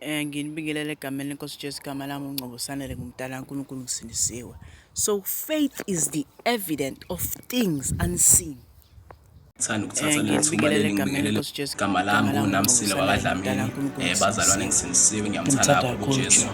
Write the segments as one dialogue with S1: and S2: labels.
S1: Nginibingelele egameni lenkosi Jesu igama lami uNgcobo Sanele ngumntana kaNkulunkulu ngisindisiwe. So faith is the evidence of things unseen.
S2: Ngithanda ukuthatha leli thuba leli ngibingelele igama lami uNamsilo wakwaDlamini bazalwane ngisindisiwe ngiyamthanda kakhulu uJesu.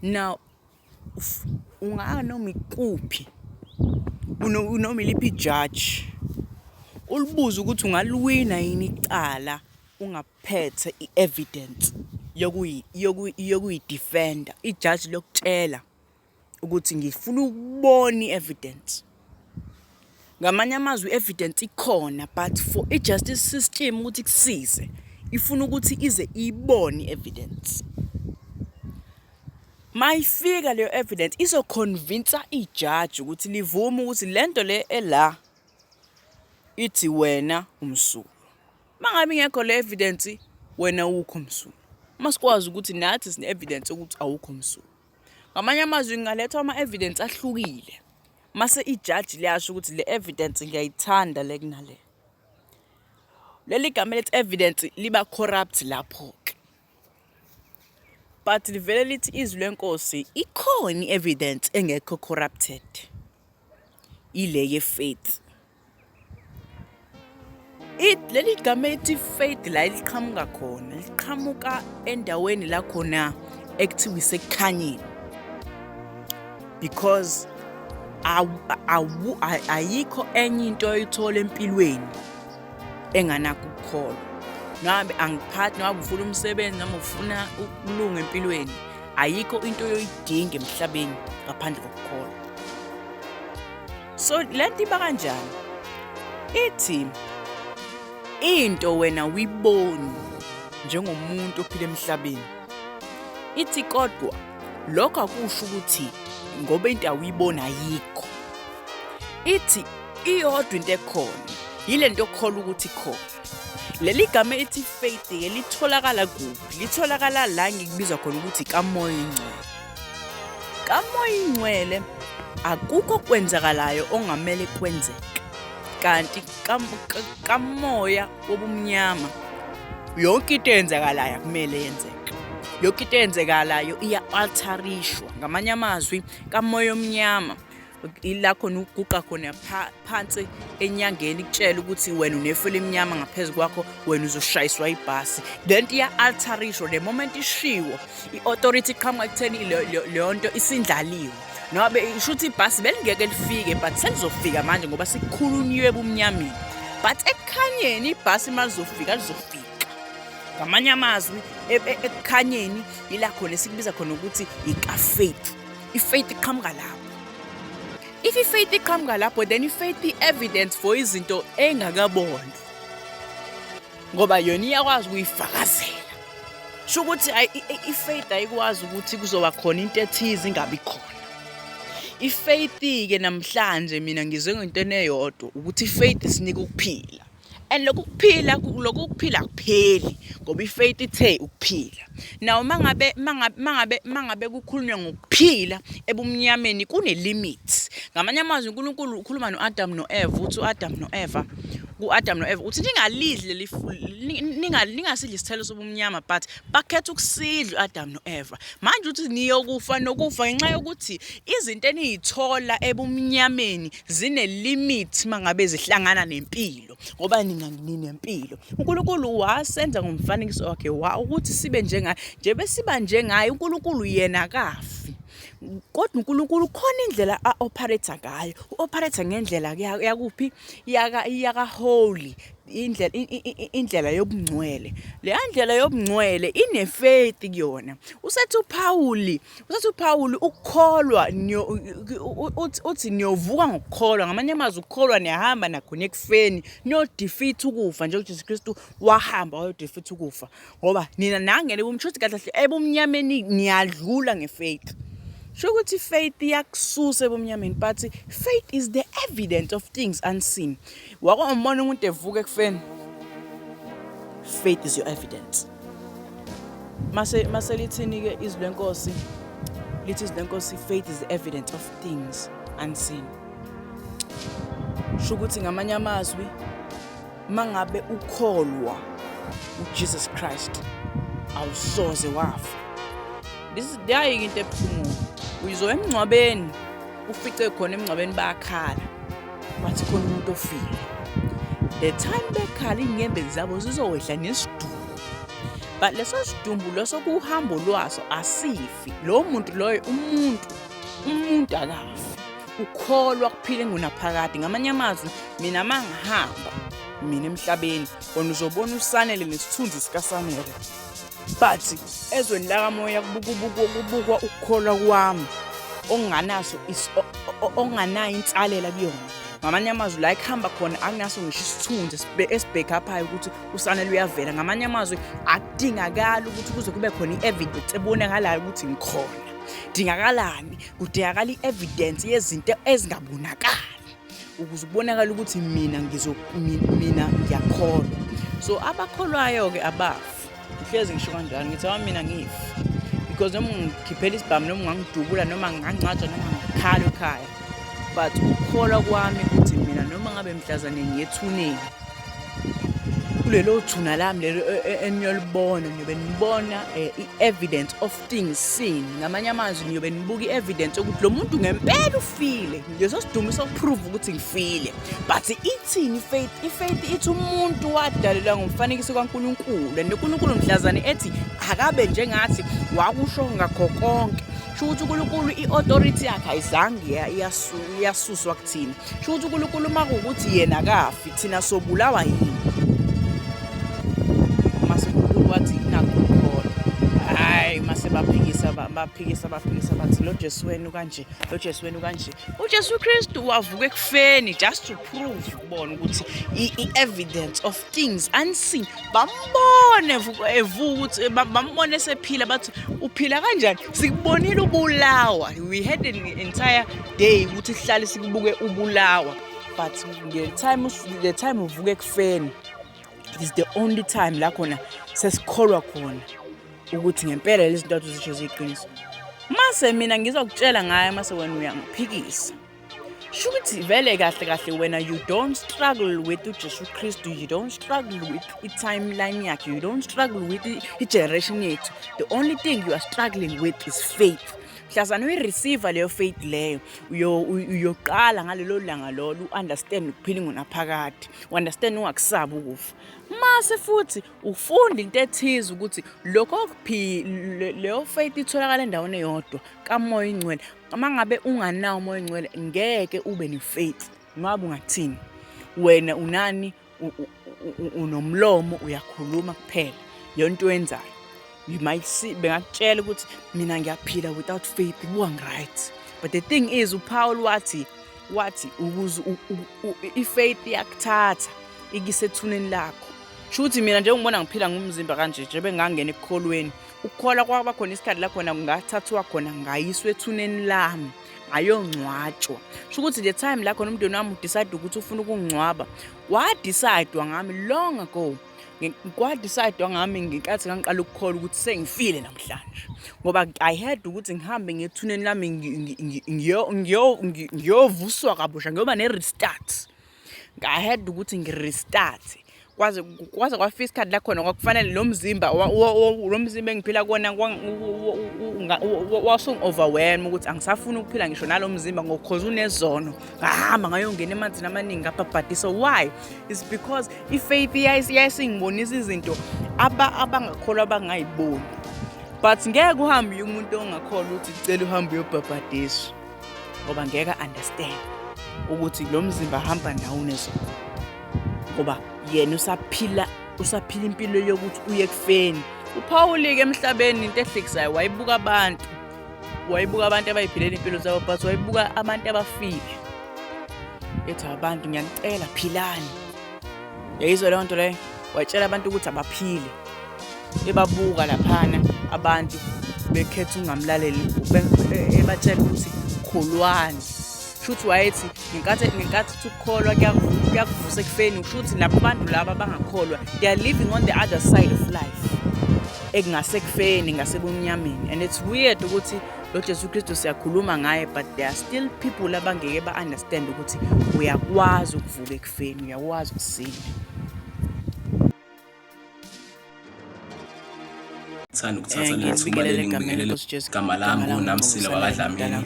S1: Now, unganoma ikuphi unoma iliphi judge ulibuza ukuthi ungaluwina yini icala ungaphethe i-evidence yokuyidefenda. Ijudge lokutshela ukuthi ngifuna ukubona i-evidence. Ngamanye amazwi i-evidence ikhona, but for i-justice system ukuthi kusize ifuna ukuthi ize ibone i-evidence. Mayifika leyo evidence izoconvince ijudge ukuthi livume ukuthi lento le ela ithi wena umsulu. Mangabe ingekho le evidence wena ukho umsulu. Masikwazi ukuthi nathi sine evidence ukuthi awukho umsulu. Ngamanye amazwi ngingaletha ama evidence ahlukile. Mase ijudge liyasho ukuthi le evidence ngiyayithanda le kunale. Leli gama lethi evidence liba corrupt lapho ke. But livele lithi izwi lenkosi ikhona i-evidence engekho corrupted. Ile ye-faith. Leli gama lethi faith la liqhamuka khona. Liqhamuka endaweni la khona ekuthiwa isekukhanyeni. Because ayikho enye into oyithola empilweni enganakho ukukholwa. Ngabe angiphathi ngabe ufuna umsebenzi noma ufuna ukulunga empilweni, ayikho into oyoyidinga emhlabeni ngaphandle kokukholwa. So lento iba kanjani? Ithi into wena uyiboni njengomuntu ophila emhlabeni. Ithi kodwa lokho akusho ukuthi ngoba into awuyibona ayikho. Ithi iyodwa into ekhona yile nto okholwa ukuthi ikhona. Leli gama ethi faith ke litholakala kuphi? Litholakala la ngikubiza khona ukuthi kamoya ingcwele. Kamoya ingcwele akukho kwenzakalayo ongamele kwenzeke. Kanti kamoya wobumnyama yonke into eyenzakalayo kumele yenzeke. Yonke into eyenzakalayo iya-altarishwa. Ngamanye amazwi kamoya omnyama ila khona uguqa khona phansi enyangeni kutshela ukuthi wena unefula emnyama ngaphezulu kwakho wena uzoshayiswa ibhasi. Lento iya-altarishwa. The moment ishiwo i-authority iqhamuka kutheni leyo nto isindlaliwe. Nobe isho ukuthi ibhasi belingeke lifike but selizofika manje ngoba sikukhulunyiwe ebumnyameni. But ekukhanyeni ibhasi malizofika lizofika. Ngamanye amazwi ekukhanyeni ila khona esikubiza khona ukuthi ika-faith. I-faith iqhamuka lapho. If i-faith iqhamuka lapho, then i-faith i-evidence for izinto engakabonwa. Ngoba yona iyakwazi ukuyifakazela. Sho ukuthi i-faith ayikwazi ukuthi kuzoba khona into ethize ingabi khona. I-faith ke namhlanje mina ngizwe ngento eyodwa ukuthi i-faith sinika ukuphila. And lokhu kuphila kupheli ngoba i-faith ithe ukuphila. Now mangabe kukhulunywa ngokuphila ebumnyameni kune limits. Ngamanye amazwi uNkulunkulu ukhuluma noAdam noEva uthi uAdam noEva ku-Adam no-Eva uthi ningalidli ningasidli isithelo sobumnyama, but bakhetha ukusidla u-Adam no-Eva. Manje uthi niyokufa nokufa ngenxa yokuthi izinto eniyithola ebumnyameni zine-limit mangabe zihlangana nempilo, ngoba ninempilo. uNkulunkulu wasenza ngomfanekiso wakhe ukuthi sibe njengaye. Njengoba siba njengaye, uNkulunkulu yena kafi. Kodwa uNkulunkulu khona indlela a-operate ngayo. U-operate ngendlela yakuphi? Yaka holy, indlela yobungcwele. Leya ndlela yobungcwele ine-faith kuyona. Usethi uPawuli ukukholwa uthi niyovuka ngokukholwa. Ngamanye amazwi ukukholwa niyahamba nakhona ekufeni, defeat ukufa nje uJesu Kristu wahamba wayodefeat ukufa. Ngoba nina nangene umshuthi kahle ebumnyameni niyadlula ngefaith. Sho ukuthi faith iyakususa ebumnyameni, but faith is the evidence of things unseen. Wakwambona umuntu evuka ekufeni, faith is your evidence. Mase lithini-ke izwi lenkosi, lithi izwi lenkosi, faith is the evidence of things unseen. Sho ukuthi ngamanye amazwi mangabe ukholwa uJesus Christ awusoze wafa. Leyo into ebuhlungu. Uyizo emngcwabeni ufice khona emngcwabeni bayakhala bathi khona umuntu ofile. The time bekhala inyembe zabo zizowehla nesidumbu, but leso sidumbu leso kuhambo lwaso asifi. Lo muntu loyo umuntu akafi, ukholwa kuphile ngunaphakade. Ngamanye amazwi mina mangihamba mina emhlabeni wona uzobona uSanele nesithunzi sikaSanele, but ezweni lakamoya kubukwa ukukholwa kwami onganaso onganayo insalela kuyona. Ngamanye amazwi la ekuhamba khona akunaso ngisho isithunzi esibhekaphayo ukuthi uSanele uyavela. Ngamanye amazwi akudingakala ukuthi kuze kube khona i-evidence ebonakalayo ukuthi ngikhona. Dingakalani? Kudingakala i-evidence yezinto ezingabonakali ukuze ubonakala ukuthi mina ngiyakholwa. So abakholwayo-ke abafi. Ngihlezi ngisho kanjani, ngithi mina ngifi because noma ngikhiphela isibhamu, noma ngangidubula, noma ngangcatshwa, noma ngikhala ekhaya, but ukukholwa kwami ukuthi mina noma ngabe mhlazane ngiyethuneni kulelo thuna lami lelo eniyolibona, niyobe nibona i-evidence of things seen. Ngamanye amazwi niyobe nibuka i-evidence ukuthi lo muntu ngempela ufile, leso sidumo sokuprove ukuthi ngifile. But ithini ifaith? Ifaith ithi umuntu wadalelwa ngomfanekiso kaNkulunkulu, and uNkulunkulu mhlazane ethi akabe njengathi wakusho ngakho konke. Sho ukuthi uNkulunkulu i-authority yakhe ayizange iyasuswa kuthina. Sho ukuthi uNkulunkulu makuwukuthi yena kafi, thina sobulawa yini? Wathi nakukholwa, hayi mase baphikisa bathi lo Jesu wenu kanje, lo Jesu wenu kanje. uJesu Kristu wavuka ekufeni just to prove ukubona ukuthi i-evidence of things unseen. Bambone evuka ukuthi bambone sephila, bathi uphila kanjani? Sikubonile ubulawa. We had an entire day ukuthi sihlale sikubuke ubulawa, but the time uvuka ekufeni, it is the only time la khona sesikholwa khona ukuthi ngempela lezi zinto zisho ziqiniso. Mase mina ngizokutshela ngayo mase wena uyangiphikisa. Sho ukuthi vele kahle wena you don't struggle with uJesu Kristu, you don't struggle with i-timeline yakhe, you don't struggle with i-generation yethu. The only thing you are struggling with is faith. Mhlazana uyi-receive leyo faith leyo, uyoqala ngalelo langa lolo understand ukuphila ngunaphakade, understand ungakusabi ukufa. Mase futhi ufunda into ethize ukuthi lokho leyo faith itholakala endaweni eyodwa kaMoya Ingcwele. Mangabe unganawo uMoya Ingcwele ngeke ube ne-faith. Ngabe ungathini? Wena unani? Unomlomo, uyakhuluma kuphela, yonto wenzayo. You might see, bengakutshela ukuthi mina ngiyaphila without faith, right. But the thing is, uPaul wathi ukuze ifaith yakuthatha ikisethuneni lakho. Shuthi mina nje ngibona ngiphila ngumzimba kanje nje bengangena ekukholweni. Ukukholwa kwaba khona isikhathi la khona ngathathwa khona ngayiswe ethuneni lami, ayongcwatshwa. Shukuthi the time la khona umndeni wami udecide ukuthi ufuna ukungcwaba, decide ngami long ago. Kwadecide ngami ngenkathi ngiqala ukukholwa ukuthi sengifile namhlanje, ngoba I had ukuthi ngihambe ngethuneni lami ngiyovuswa kabusha ngoba ne-restart. I-had ukuthi ngi-restart kwaze kwafika isikhathi la khona kwakufanele lo mzimba engiphila kuwona wasungi-overwhelm ukuthi angisafuni ukuphila ngisho nalo mzimba ngokhoza unezono ngahamba ngayongena emanzini amaningi ngabhabhadisa. Why? It's because i-faith yayisingibonisa izinto abangakholwa abangayiboni, but ngeke uhambe umuntu ongakholwa ukuthi cela uhambe uyobhabhadiswa ngoba ngeke understand ukuthi lo mzimba hamba nawo unezono, ngoba yena usaphila impilo yokuthi uye ekufeni. uPaul-ke emhlabeni into ehlekisayo wayibuka abantu abayiphilela impilo zabo, but wayibuka abantu abafile. Ethi abantu ngiyanicela philani. Yayizwa leyo nto leyo, wayitshela abantu ukuthi abaphile. Ebabuka laphana abantu bekhetha ungamlaleli, ebatshela ukuthi kholwani. Shuthi wayethi ngenkathi ukukholwa kuyakuvusa ekufeni, ushuthi labo bantu laba abangakholwa they are living on the other side of life, ekungasekufeni ngasebumnyameni. And it's weird ukuthi lo Jesu Kristu siyakhuluma ngaye, but there are still people abangeke ba-understand ukuthi uyakwazi ukuvuka ekufeni, uyakwazi ukusinda.
S2: Thanda ukuthatha lethuba leli ngibingelele igama lami nguNamsile wakwaDlamini,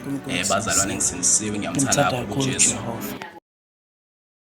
S2: bazalwane ngisinisiwe, ngiyamthanda kakhulu uJesu.